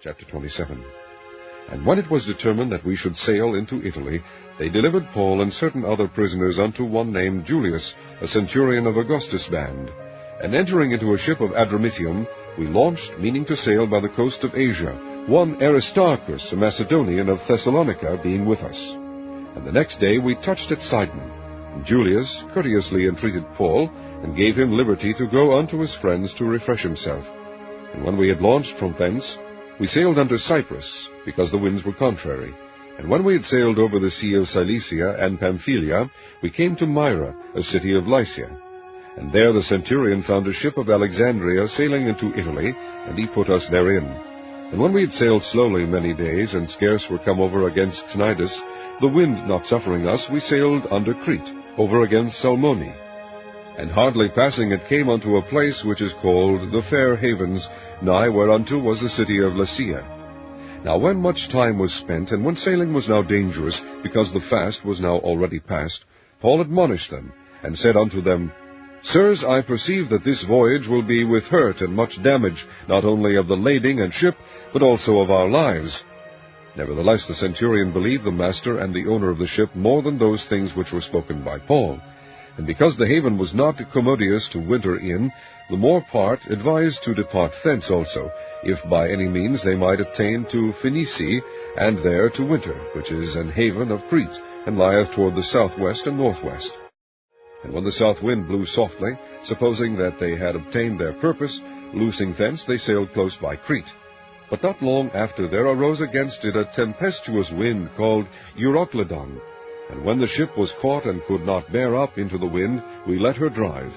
Chapter 27. And when it was determined that we should sail into Italy, they delivered Paul and certain other prisoners unto one named Julius, a centurion of Augustus' band. And entering into a ship of Adramyttium, we launched, meaning to sail by the coast of Asia, one Aristarchus, a Macedonian of Thessalonica, being with us. And the next day we touched at Sidon. And Julius courteously entreated Paul, and gave him liberty to go unto his friends to refresh himself. And when we had launched from thence, we sailed unto Cyprus, because the winds were contrary. And when we had sailed over the sea of Cilicia and Pamphylia, we came to Myra, a city of Lycia. And there the centurion found a ship of Alexandria sailing into Italy, and he put us therein. And when we had sailed slowly many days, and scarce were come over against Cnidus, the wind not suffering us, we sailed under Crete, over against Salmone. And hardly passing it came unto a place which is called the Fair Havens, nigh whereunto was the city of Lasea. Now when much time was spent, and when sailing was now dangerous, because the fast was now already past, Paul admonished them, and said unto them, Sirs, I perceive that this voyage will be with hurt and much damage, not only of the lading and ship, but also of our lives. Nevertheless the centurion believed the master and the owner of the ship more than those things which were spoken by Paul. And because the haven was not commodious to winter in, the more part advised to depart thence also, if by any means they might attain to Phoenice, and there to winter, which is an haven of Crete, and lieth toward the southwest and northwest. And when the south wind blew softly, supposing that they had obtained their purpose, loosing thence they sailed close by Crete. But not long after there arose against it a tempestuous wind called Euroclydon. And when the ship was caught and could not bear up into the wind, we let her drive.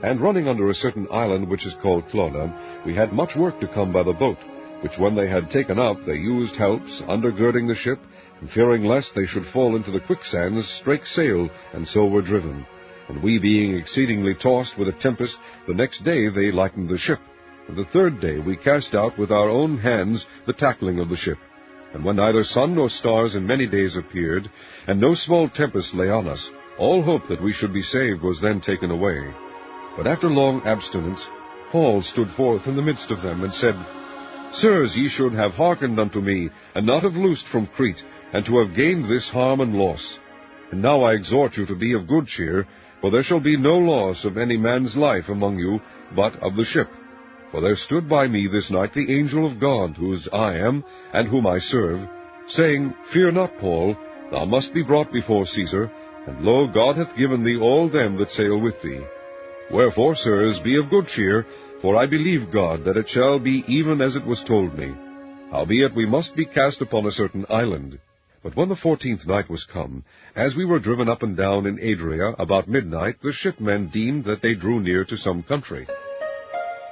And running under a certain island which is called Clauda, we had much work to come by the boat, which when they had taken up, they used helps, undergirding the ship, and fearing lest they should fall into the quicksands, strake sail, and so were driven. And we being exceedingly tossed with a tempest, the next day they lightened the ship. And the third day we cast out with our own hands the tackling of the ship. And when neither sun nor stars in many days appeared, and no small tempest lay on us, all hope that we should be saved was then taken away. But after long abstinence, Paul stood forth in the midst of them, and said, Sirs, ye should have hearkened unto me, and not have loosed from Crete, and to have gained this harm and loss. And now I exhort you to be of good cheer, for there shall be no loss of any man's life among you, but of the ship. For there stood by me this night the angel of God, whose I am, and whom I serve, saying, Fear not, Paul, thou must be brought before Caesar, and lo, God hath given thee all them that sail with thee. Wherefore, sirs, be of good cheer, for I believe God that it shall be even as it was told me. Howbeit we must be cast upon a certain island. But when the 14th night was come, as we were driven up and down in Adria about midnight, the shipmen deemed that they drew near to some country,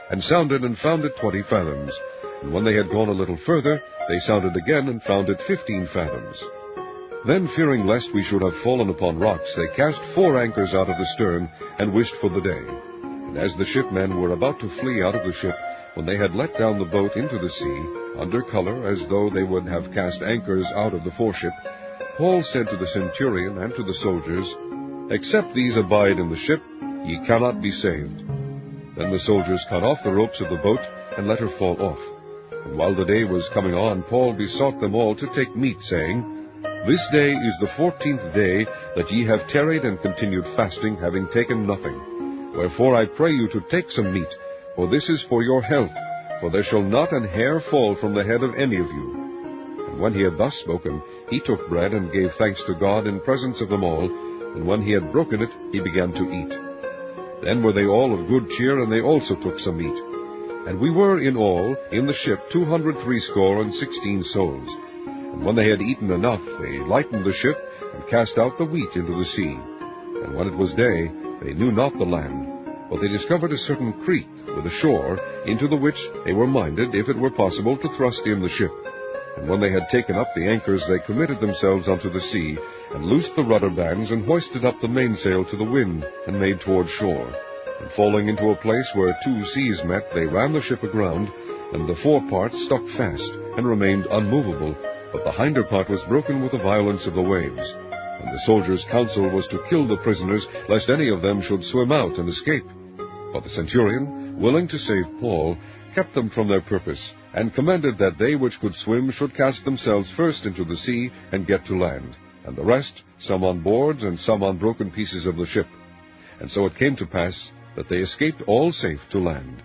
and sounded, and found it 20 fathoms. And when they had gone a little further, they sounded again, and found it 15 fathoms. Then, fearing lest we should have fallen upon rocks, they cast 4 anchors out of the stern, and wished for the day. And as the shipmen were about to flee out of the ship, when they had let down the boat into the sea, under color, as though they would have cast anchors out of the foreship, Paul said to the centurion and to the soldiers, Except these abide in the ship, ye cannot be saved. Then the soldiers cut off the ropes of the boat, and let her fall off. And while the day was coming on, Paul besought them all to take meat, saying, This day is the 14th day that ye have tarried and continued fasting, having taken nothing. Wherefore I pray you to take some meat, for this is for your health, for there shall not an hair fall from the head of any of you. And when he had thus spoken, he took bread, and gave thanks to God in presence of them all, and when he had broken it, he began to eat. Then were they all of good cheer, and they also took some meat. And we were in all, in the ship, 260 souls. And when they had eaten enough, they lightened the ship, and cast out the wheat into the sea. And when it was day, they knew not the land. But they discovered a certain creek with a shore, into the which they were minded, if it were possible, to thrust in the ship. And when they had taken up the anchors, they committed themselves unto the sea, and loosed the rudder bands, and hoisted up the mainsail to the wind, and made toward shore. And falling into a place where 2 seas met, they ran the ship aground, and the forepart stuck fast, and remained unmovable, but the hinder part was broken with the violence of the waves. And the soldiers' counsel was to kill the prisoners, lest any of them should swim out and escape. But the centurion, willing to save Paul, kept them from their purpose, and commanded that they which could swim should cast themselves first into the sea and get to land, and the rest, some on boards and some on broken pieces of the ship. And so it came to pass that they escaped all safe to land.